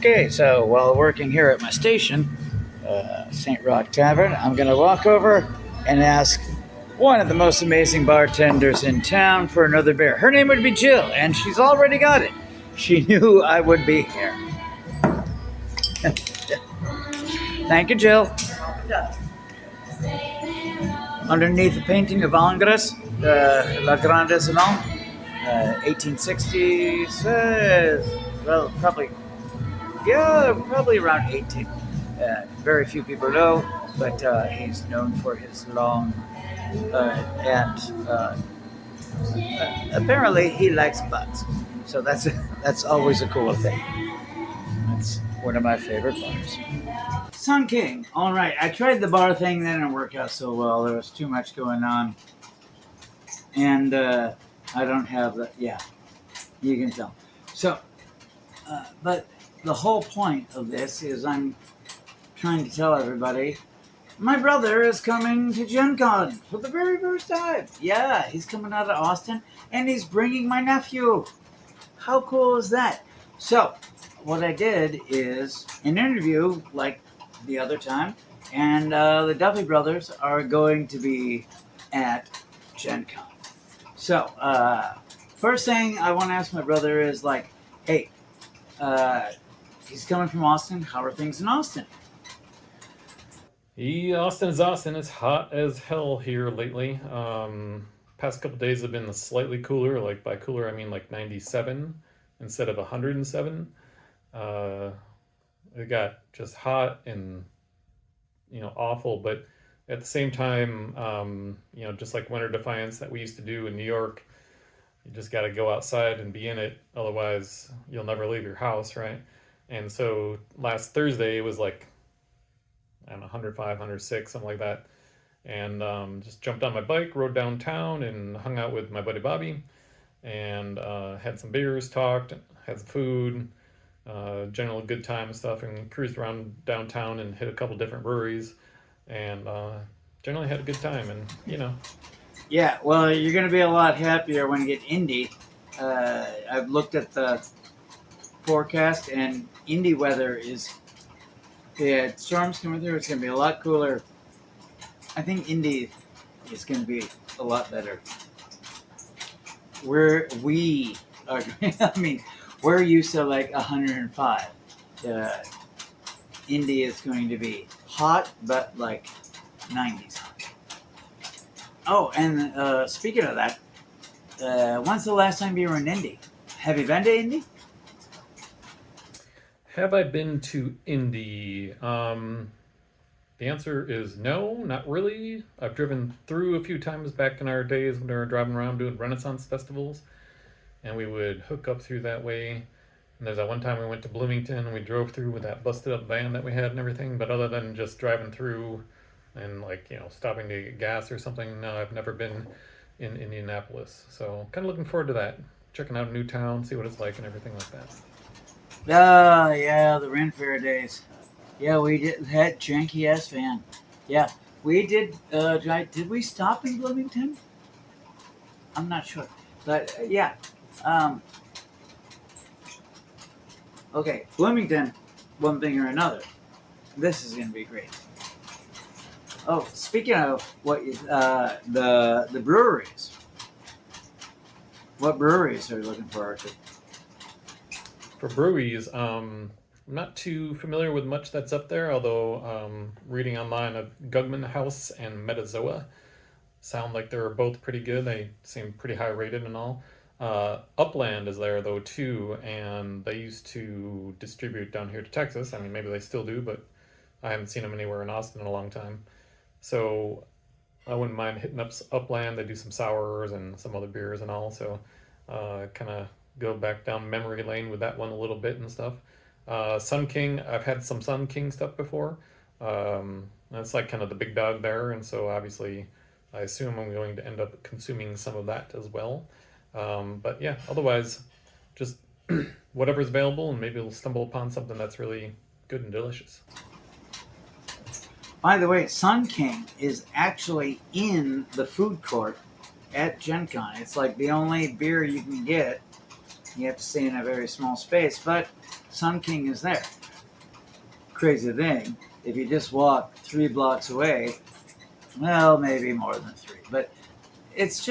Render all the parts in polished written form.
Okay, so while working here at my station, St. Rock Tavern, I'm going to walk over and ask one of the most amazing bartenders in town for another beer. Her name would be Jill, and she's already got it. She knew I would be here. Thank you, Jill. Underneath the painting of Angres, La Grande Salon, 1860s, well, probably around 18. Very few people know, but he's known for his long and apparently he likes butts. So that's always a cool thing. That's one of my favorite bars. Sun King. All right, I tried the bar thing. That didn't work out so well. There was too much going on, and I don't have the. Yeah, you can tell. So, but the whole point of this is I'm trying to tell everybody my brother is coming to GenCon for the very first time. Yeah, he's coming out of Austin, and he's bringing my nephew. How cool is that? So, what I did is an interview like the other time, and the Duffy brothers are going to be at GenCon. So, first thing I want to ask my brother is like, hey, he's coming from Austin. How are things in Austin? Austin is Austin. It's hot as hell here lately. Past couple days have been slightly cooler. Like by cooler, I mean like 97 instead of 107. It got just hot and awful, but at the same time, just like Winter Defiance that we used to do in New York, you just got to go outside and be in it. Otherwise, you'll never leave your house, right? And so last Thursday it was like, I don't know, 105, 106, something like that. And just jumped on my bike, rode downtown, and hung out with my buddy Bobby, and had some beers, talked, had some food, general good time and stuff, and cruised around downtown and hit a couple different breweries, and generally had a good time. And Yeah, well, you're going to be a lot happier when you get Indy. I've looked at the forecast, and Indy weather is. Yeah, storms coming through. It's going to be a lot cooler. I think Indy is going to be a lot better. We are. I mean, we're used to like 105. Indy is going to be hot, but like 90s hot. Oh, and speaking of that, when's the last time you were in Indy? Have you been to Indy? have I been to Indy? The answer is no, not really. I've driven through a few times back in our days when we were driving around doing Renaissance festivals, and we would hook up through that way. And there's that one time we went to Bloomington and we drove through with that busted up van that we had and everything. But other than just driving through and stopping to get gas or something, no, I've never been in Indianapolis. So kind of looking forward to that. Checking out a new town, see what it's like and everything like that. Yeah, the Ren Fair days. Yeah, we did that janky ass van. Yeah, we did. Did we stop in Bloomington? I'm not sure, but yeah. Okay, Bloomington, one thing or another. This is gonna be great. Oh, speaking of what the breweries. What breweries are you looking forward to? For breweries, I'm not too familiar with much that's up there, although reading online of Gugman House and Metazoa sound like they're both pretty good. They seem pretty high rated and all. Upland is there though too, and they used to distribute down here to Texas. I mean, maybe they still do, but I haven't seen them anywhere in Austin in a long time. So I wouldn't mind hitting up Upland. They do some sours and some other beers and all. So kind of go back down memory lane with that one a little bit and stuff. Sun King, I've had some Sun King stuff before. That's like kind of the big dog there, and so obviously I assume I'm going to end up consuming some of that as well. But yeah, otherwise, just whatever's available, and maybe we'll stumble upon something that's really good and delicious. By the way, Sun King is actually in the food court at GenCon. It's like the only beer you can get. You have to stay in a very small space, but Sun King is there. Crazy thing, if you just walk 3 blocks away, well, maybe more than 3, but it's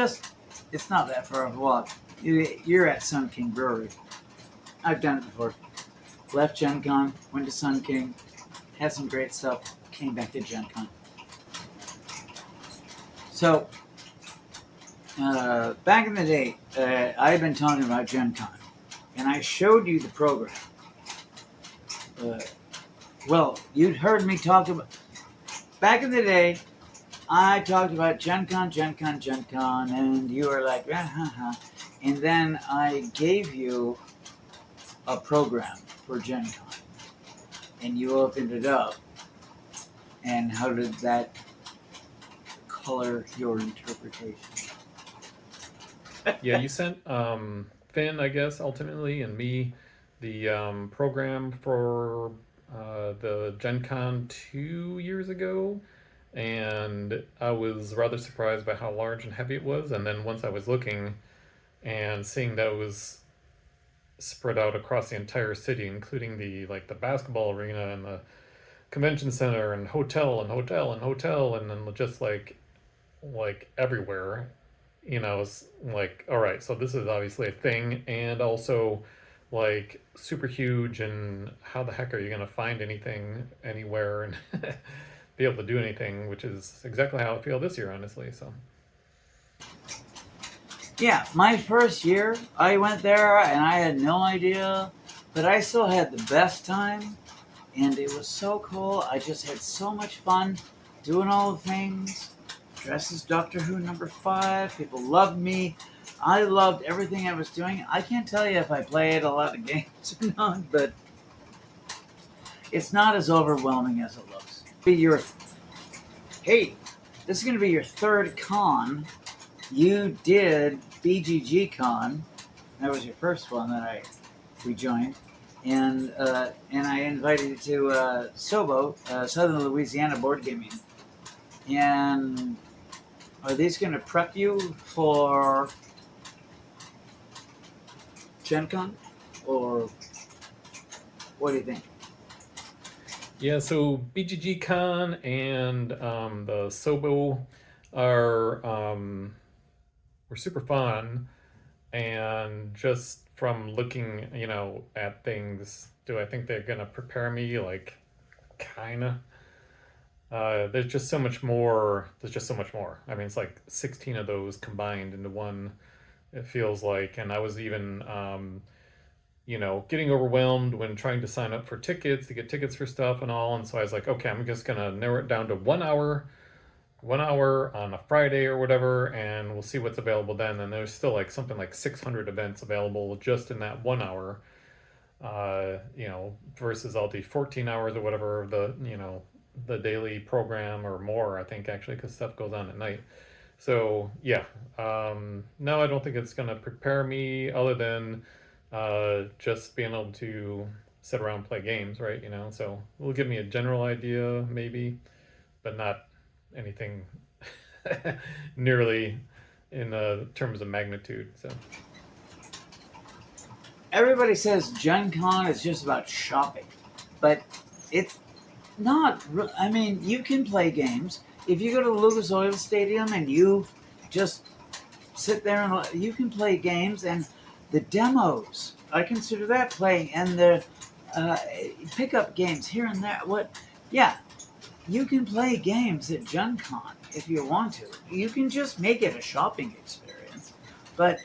not that far of a walk. You're at Sun King Brewery. I've done it before. Left Gen Con, went to Sun King, had some great stuff, came back to Gen Con. So, back in the day, I've been talking about Gen Con, and I showed you the program. Well, you'd heard me talk about... Back in the day, I talked about Gen Con, and you were like, and then I gave you a program for Gen Con, and you opened it up, and how did that color your interpretation? Yeah, you sent Finn, I guess, ultimately, and me the program for the Gen Con 2 years ago, and I was rather surprised by how large and heavy it was. And then once I was looking and seeing that it was spread out across the entire city, including the basketball arena and the convention center and hotel, and then just like everywhere, it's like, all right, so this is obviously a thing, and also like super huge, and how the heck are you going to find anything anywhere and be able to do anything, which is exactly how I feel this year, honestly. So yeah, my first year, I went there and I had no idea, but I still had the best time, and it was so cool. I just had so much fun doing all the things. Dressed as Doctor Who number 5. People loved me. I loved everything I was doing. I can't tell you if I played a lot of games or not, but it's not as overwhelming as it looks. Hey, this is going to be your 3rd con. You did BGG Con. That was your first one that we joined. And I invited you to SOBO, Southern Louisiana Board Gaming. And are these going to prep you for Gen Con? Or what do you think? yeah, so BGG Con and the Sobo were super fun, and just from looking, at things, do I think they're gonna prepare me? Like, kinda. There's just so much more. I mean, it's like 16 of those combined into one, it feels like. And I was even, getting overwhelmed when trying to sign up for tickets, to get tickets for stuff and all. And so I was like, okay, I'm just going to narrow it down to 1 hour, on a Friday or whatever, and we'll see what's available then. And there's still like something like 600 events available just in that 1 hour, versus all the 14 hours or whatever, the daily program, or more, I think, actually, because stuff goes on at night. So yeah, no, I don't think it's going to prepare me, other than just being able to sit around and play games, right? So it will give me a general idea, maybe, but not anything nearly in terms of magnitude. So Everybody says Gen Con is just about shopping, but it's not. I mean, you can play games. If you go to the Lucas Oil Stadium and you just sit there and you can play games, and the demos, I consider that playing, and the pickup games here and there. Yeah, you can play games at Gen Con if you want to. You can just make it a shopping experience, but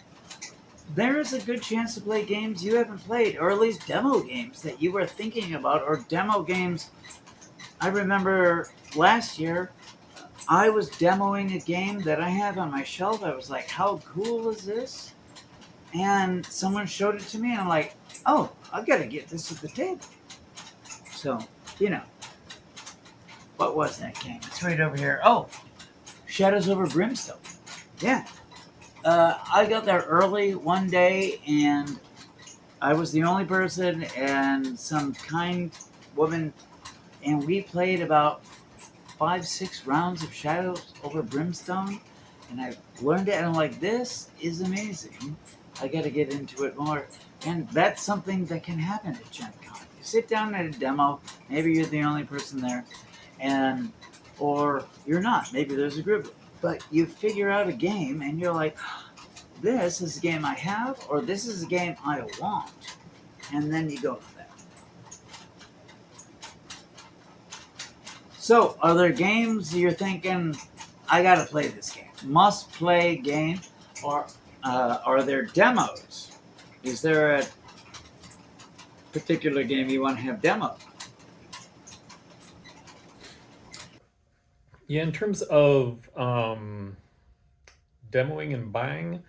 there is a good chance to play games you haven't played, or at least demo games that you were thinking about, or demo games. I remember last year, I was demoing a game that I have on my shelf. I was like, how cool is this? And someone showed it to me, and I'm like, oh, I've got to get this at the table. So, what was that game? It's right over here. Oh, Shadows Over Brimstone. Yeah. I got there early one day, and I was the only person and some kind woman, and we played about 5-6 rounds of Shadows Over Brimstone, and I learned it, and I'm like, this is amazing. I got to get into it more. And that's something that can happen at Gen Con. You sit down at a demo, maybe you're the only person there, and or you're not. Maybe there's a group. But you figure out a game and you're like, this is a game I have, or this is a game I want. And then you go from there. So, are there games you're thinking, I got to play this game? Must play game? Or are there demos? Is there a particular game you want to have demo? Yeah, in terms of demoing and buying,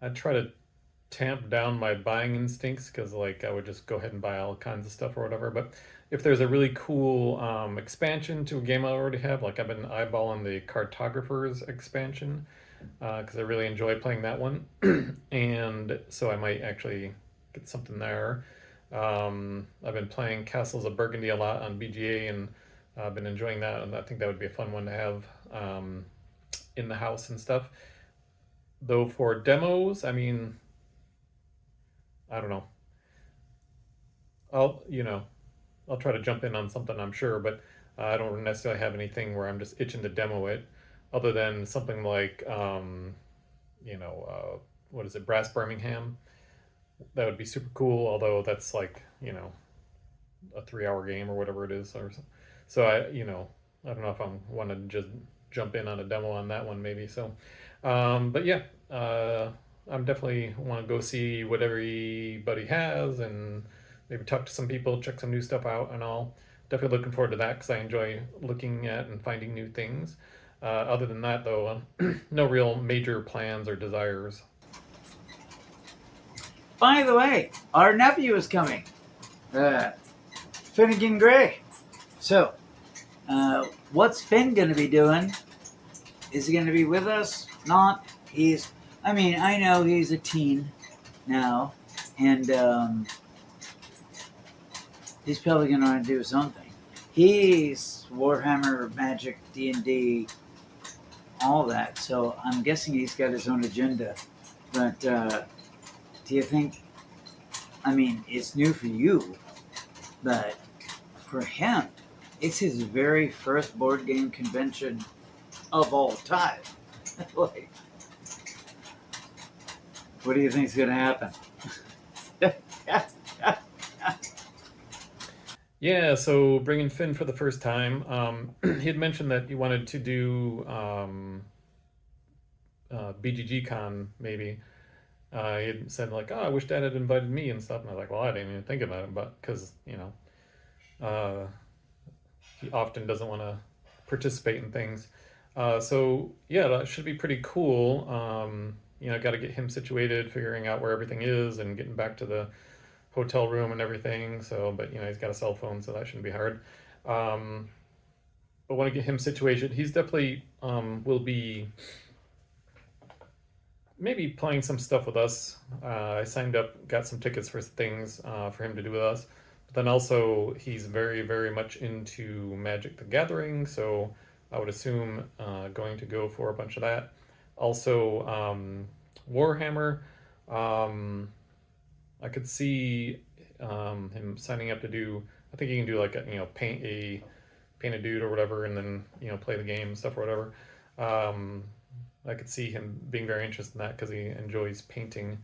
I try to tamp down my buying instincts because like I would just go ahead and buy all kinds of stuff or whatever. But if there's a really cool expansion to a game I already have, like I've been eyeballing the Cartographers expansion because I really enjoy playing that one, and so I might actually get something there. I've been playing Castles of Burgundy a lot on BGA, and I've been enjoying that, and I think that would be a fun one to have in the house and stuff. Though for demos, I mean, I don't know. I'll try to jump in on something, I'm sure, but I don't necessarily have anything where I'm just itching to demo it, other than something like what is it, Brass Birmingham? That would be super cool. Although that's like a 3 hour game or whatever it is, or so I don't know if I'm want to just jump in on a demo on that one maybe. So, but yeah, I'm definitely want to go see what everybody has and maybe talk to some people, check some new stuff out, and all. Definitely looking forward to that because I enjoy looking at and finding new things. Other than that, though, no real major plans or desires. By the way, our nephew is coming, Finnegan Gray. So, what's Finn going to be doing? Is he going to be with us? Not. I know he's a teen now, and he's probably going to want to do his own thing. He's Warhammer, Magic, D&D, all that. So I'm guessing he's got his own agenda. But do you think, it's new for you, but for him, it's his very first board game convention of all time. Like, what do you think is going to happen? Yeah, so bringing Finn for the first time, he had mentioned that he wanted to do BGG Con maybe. He had said like, "Oh, I wish Dad had invited me and stuff," and I was like, "Well, I didn't even think about it, but because uh, he often doesn't want to participate in things." So yeah, that should be pretty cool. Got to get him situated, figuring out where everything is, and getting back to the hotel room and everything. So, but he's got a cell phone, so that shouldn't be hard. But want to get him situated. He's definitely will be maybe playing some stuff with us. I signed up, got some tickets for things for him to do with us. But then also he's very, very much into Magic the Gathering, so I would assume going to go for a bunch of that. Also, Warhammer. I could see him signing up to do. I think he can do like paint a dude or whatever, and then play the game and stuff or whatever. I could see him being very interested in that because he enjoys painting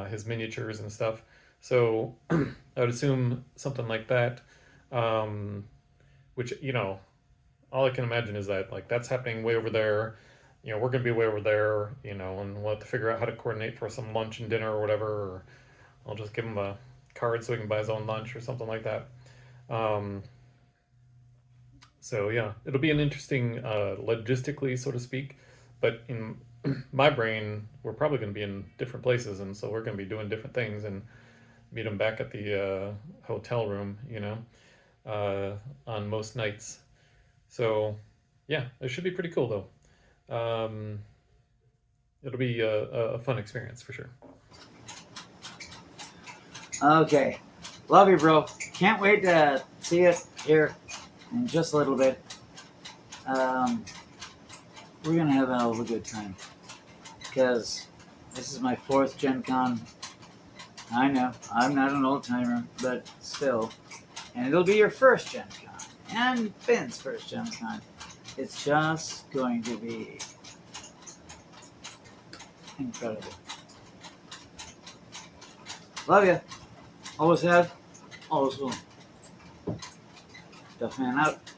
his miniatures and stuff. So I would assume something like that. Which all I can imagine is that like that's happening way over there. We're gonna be way over there. And we'll have to figure out how to coordinate for some lunch and dinner or whatever. Or I'll just give him a card so he can buy his own lunch or something like that. So yeah, it'll be an interesting logistically, so to speak. But in my brain, we're probably going to be in different places, and so we're going to be doing different things and meet him back at the hotel room, on most nights. So yeah, it should be pretty cool though. It'll be a fun experience for sure. Okay. Love you, bro. Can't wait to see it here in just a little bit. We're going to have a hell of a good time. Because This is my 4th Gen Con. I know, I'm not an old timer, but still. And it'll be your 1st Gen Con. And Finn's 1st Gen Con. It's just going to be incredible. Love you. Always have, always will. Duffman out.